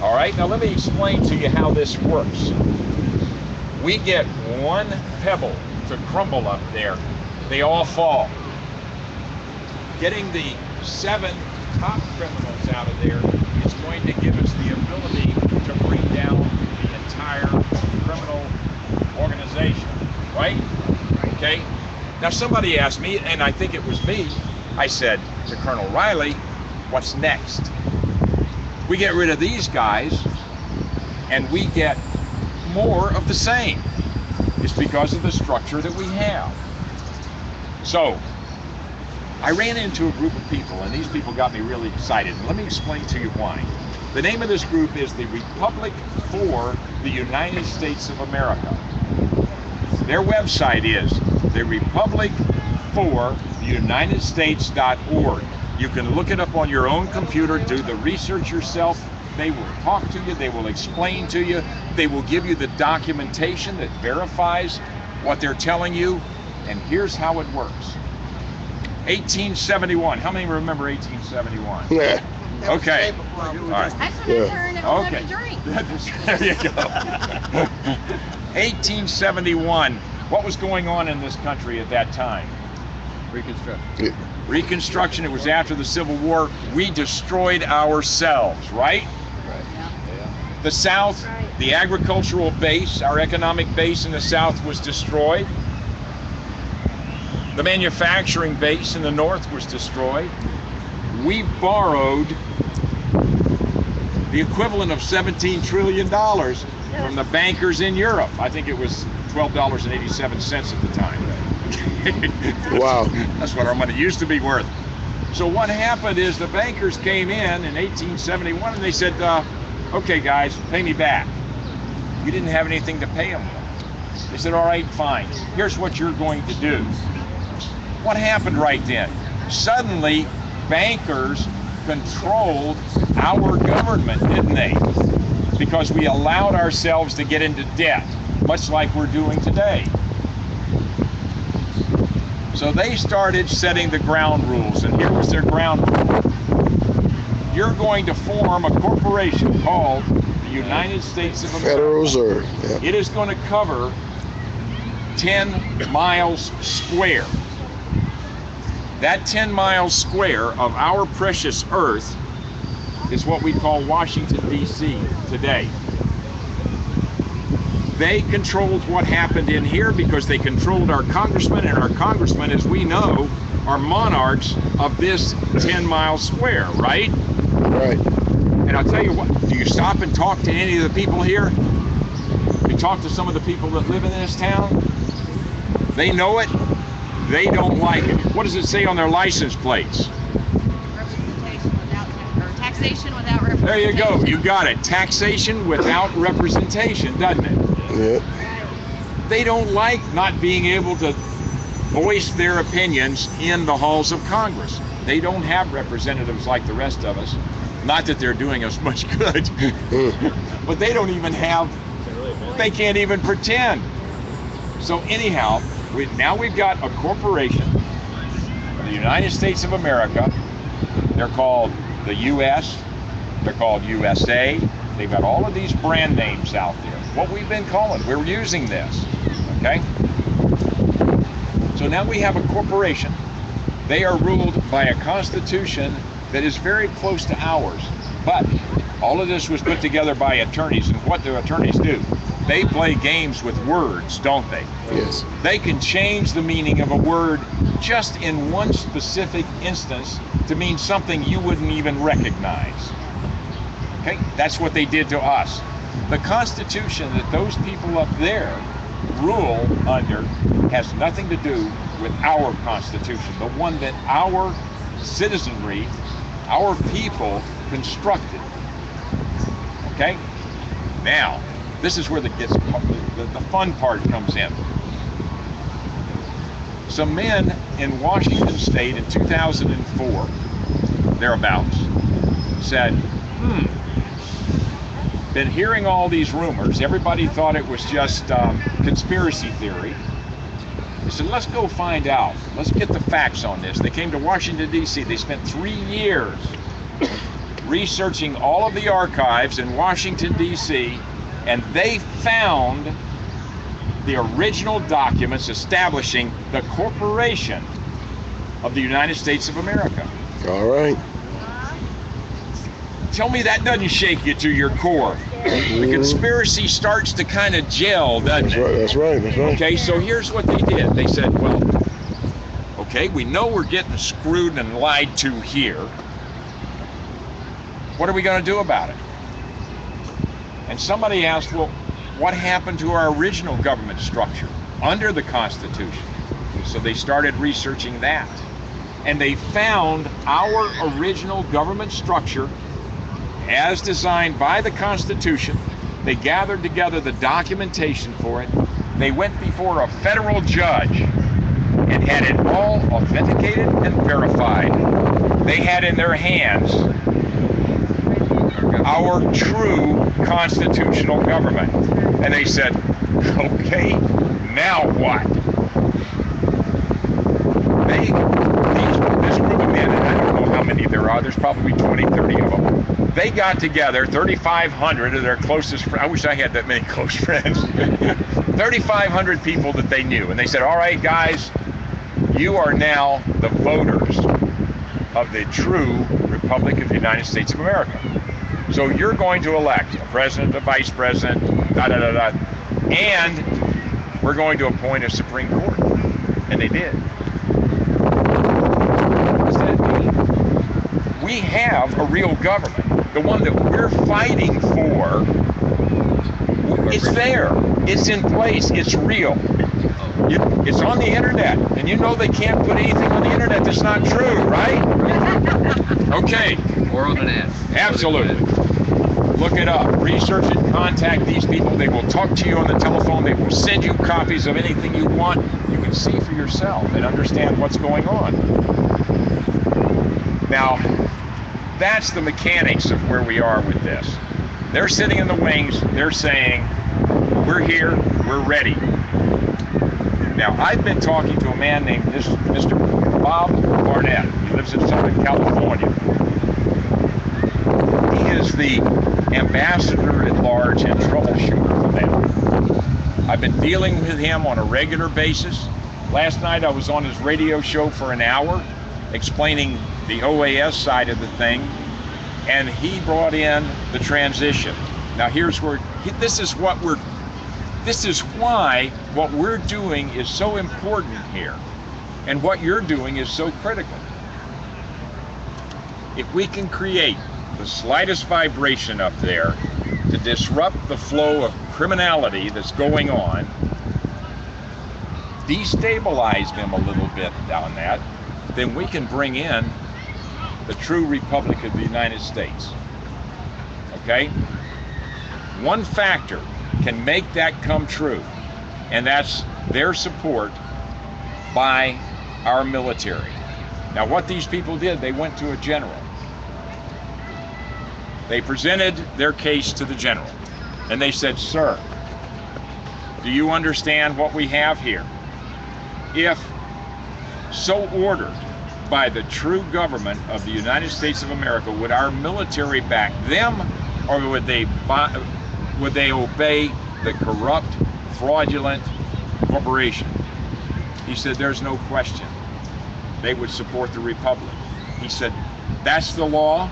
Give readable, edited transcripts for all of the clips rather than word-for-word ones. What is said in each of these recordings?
All right, now let me explain to you how this works. We get one pebble to crumble up there, they all fall. Getting the 7 top criminals out of there is going to give us the ability to bring down the entire criminal organization, right? Okay. Now somebody asked me, and I think it was me, I said to Colonel Riley, what's next? We get rid of these guys and we get more of the same. It's because of the structure that we have. So I ran into a group of people, and these people got me really excited. And let me explain to you why. The name of this group is the Republic for the United States of America. Their website is the Republic for the United States.org. You can look it up on your own computer, do the research yourself. They will talk to you, they will explain to you, they will give you the documentation that verifies what they're telling you. And here's how it works. 1871. How many remember 1871? Yeah. Okay. All right. That's when I turned and wanted Okay. to drink. There you go. 1871. What was going on in this country at that time? Reconstruction. Reconstruction. It was after the Civil War. We destroyed ourselves, right? Right. Yeah. The South, the agricultural base, our economic base in the South was destroyed. The manufacturing base in the North was destroyed. We borrowed the equivalent of $17 trillion from the bankers in Europe. I think it was $12.87 at the time. Wow. That's what our money used to be worth. So what happened is the bankers came in 1871 and they said, okay guys, pay me back. You didn't have anything to pay them with. They said, all right, fine. Here's what you're going to do. What happened right then? Suddenly, bankers controlled our government, didn't they? Because we allowed ourselves to get into debt, much like we're doing today. So they started setting the ground rules, and here was their ground rule. You're going to form a corporation called the United States of America. Federal Reserve. Yeah. It is going to cover 10 miles square. That 10 miles square of our precious earth is what we call Washington, D.C. today. They controlled what happened in here because they controlled our congressmen, and our congressmen, as we know, are monarchs of this 10 mile square, right? Right. And I'll tell you what, do you stop and talk to any of the people here? You talk to some of the people that live in this town? They know it. They don't like it. What does it say on their license plates? Representation without, or taxation without representation. There you go. You got it. Taxation without representation, doesn't it? Yeah. They don't like not being able to voice their opinions in the halls of Congress. They don't have representatives like the rest of us. Not that they're doing us much good, but they don't even have, they can't even pretend. So anyhow, now we've got a corporation, the United States of America. They're called the U.S., they're called USA. They've got all of these brand names out there. What we've been calling, we're using this, okay? So now we have a corporation. They are ruled by a constitution that is very close to ours. But all of this was put together by attorneys, and what do attorneys do? They play games with words, don't they? Yes. They can change the meaning of a word just in one specific instance to mean something you wouldn't even recognize. Okay? That's what they did to us. The Constitution that those people up there rule under has nothing to do with our Constitution, the one that our citizenry, our people constructed. Okay? Now, this is where the fun part comes in. Some men in Washington State in 2004, thereabouts, said, been hearing all these rumors. Everybody thought it was just conspiracy theory. They said, let's go find out. Let's get the facts on this. They came to Washington, D.C. They spent 3 years researching all of the archives in Washington, D.C., and they found the original documents establishing the corporation of the United States of America. All right. Tell me that doesn't shake you to your core. The conspiracy starts to kind of gel, doesn't That's right. it? That's right. That's right. Okay, so here's what they did. They said, well, okay, we know we're getting screwed and lied to here. What are we going to do about it? And somebody asked, well, what happened to our original government structure under the Constitution? So they started researching that. And they found our original government structure as designed by the Constitution. They gathered together the documentation for it. They went before a federal judge and had it all authenticated and verified. They had in their hands our true constitutional government. And they said, okay, now what? This group of men, and I don't know how many there are, there's probably 20, 30 of them. They got together, 3,500 of their closest friends. I wish I had that many close friends. 3,500 people that they knew. And they said, all right, guys, you are now the voters of the true Republic of the United States of America. So you're going to elect a president, a vice president, and we're going to appoint a Supreme Court. And they did. What does that mean? We have a real government. The one that we're fighting for, it's there. It's in place. It's real. It's on the internet. And you know they can't put anything on the internet that's not true, right? Okay. Or on an ad. Absolutely. Look it up. Research it. Contact these people. They will talk to you on the telephone. They will send you copies of anything you want. You can see for yourself and understand what's going on. Now, that's the mechanics of where we are with this. They're sitting in the wings. They're saying, we're here. We're ready. Now, I've been talking to a man named Mr. Bob Barnett. He lives in Southern California. He is the ambassador at large and troubleshooter for them. I've been dealing with him on a regular basis. Last night I was on his radio show for an hour explaining the OAS side of the thing, and he brought in the transition. Now here's where, this is why what we're doing is so important here, and what you're doing is so critical. If we can create the slightest vibration up there to disrupt the flow of criminality that's going on, destabilize them a little bit down that, then we can bring in the true Republic of the United States. Okay? One factor can make that come true, and that's their support by our military. Now, what these people did, they went to a general. They presented their case to the general, and they said, sir, do you understand what we have here? If so ordered by the true government of the United States of America, would our military back them, or would they obey the corrupt, fraudulent corporation? He said, there's no question. They would support the Republic. He said, that's the law.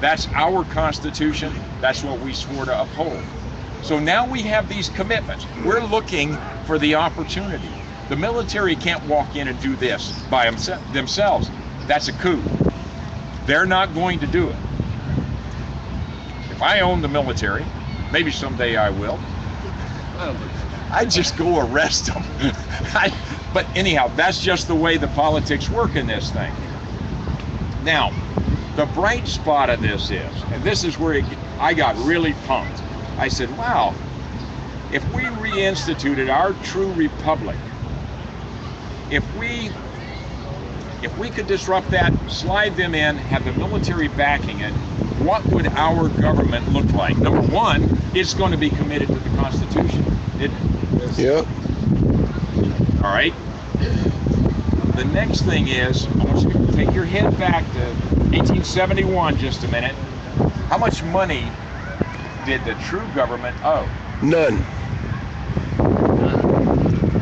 That's our Constitution. That's what we swore to uphold. So now we have these commitments. We're looking for the opportunity. The military can't walk in and do this by themselves. That's a coup. They're not going to do it. If I own the military, maybe someday I will, I'd just go arrest them. But anyhow, that's just the way the politics work in this thing. Now, the bright spot of this is, and this is where I got really pumped. I said, wow, if we reinstituted our true republic, if we could disrupt that, slide them in, have the military backing it, what would our government look like? Number one, it's going to be committed to the Constitution, isn't it? Yep. All right. The next thing is, I want you to take your head back to 1871 just a minute. How much money did the true government owe? None.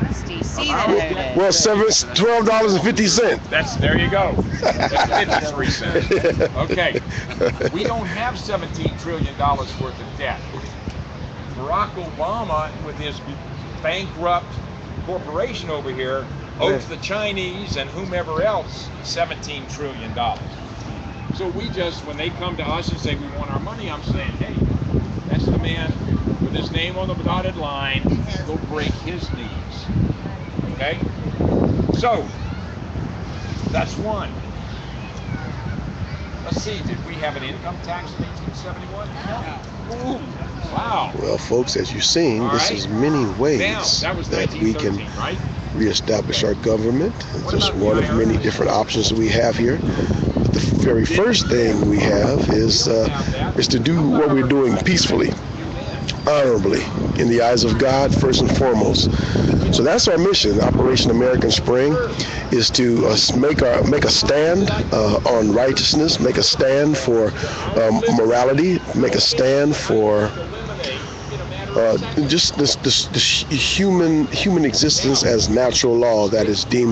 That's DC that owed it. Well, $12.50. There you go. That's 53 cents. Okay. We don't have $17 trillion worth of debt. Barack Obama, with his bankrupt corporation over here, owes the Chinese and whomever else $17 trillion. So we just, when they come to us and say we want our money, I'm saying, hey, that's the man with his name on the dotted line. Go break his knees. Okay? So, that's one. Let's see, did we have an income tax in 1871? No. Ooh, wow. Well, folks, as you've seen, All this right. is many ways Now, that was that we can 1913, right? reestablish our government. It's What just about the one of many IRS? different options that we have here. But the very first thing we have is to do what we're doing peacefully, honorably, in the eyes of God, first and foremost. So that's our mission. Operation American Spring is to make a stand on righteousness, make a stand for morality, make a stand for just this human existence as natural law that is deemed